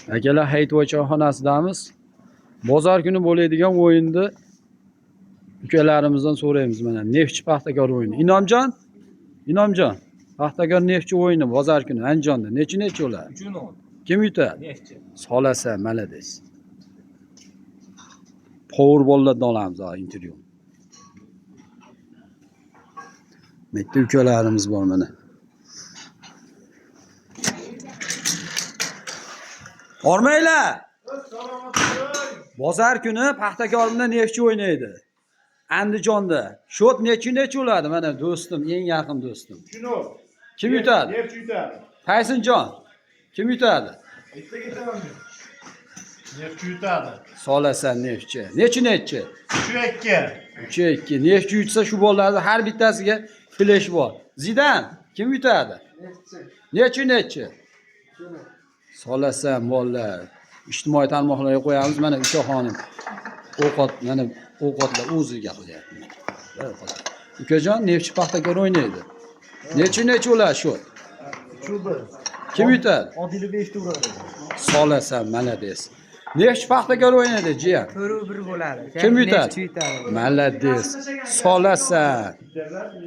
Akalar Hayitvoy choyxonasidamiz. Bozor kuni bo'ladigan o'yinni ukalarimizdan so'raymiz mana. Neftchi Paxtakor o'yini. Inomjon, Paxtakor Neftchi o'yini bozor kuni Andijonda. Necha ular? 3-10. Kim yutadi? Neftchi. Solasa, malades. Powerball'dan olamiz ha intervyu. Bitta ukalarimiz bor mana. Ormaylar. Bozor kuni Paxtakor bilan Neftchi o'ynaydi. Andijonda. Shot necha bo'ladi mana do'stim, eng yaqin do'stim. Shuni. Kim yutadi? Neftchi yutadi. Taysonjon. Kim yutadi? Bitta ketaman. Neftchi yutadi. Solasan Neftchi. Necha? 3-2. 3-2. Neftchi yutsa shu bollarda har bittasiga flash bor. Zidan kim yutadi? Necha? Solasan bollar. Ijtimoiy tarmoqlarga qo'yamiz mana ukaxonim. Ovqatlar o'ziga qilyapti. Ukajon Neftchi Paxtakor o'ynaydi. Necha ular shu? 3-1. Kim yutadi? Odili 5 ta uradi. Solasan malades. Neftchi Paxtakor o'ynaydi, jiyan. 4-1 bo'ladi. Kim yutadi? Neftchi yutadi. Malades. Solasan.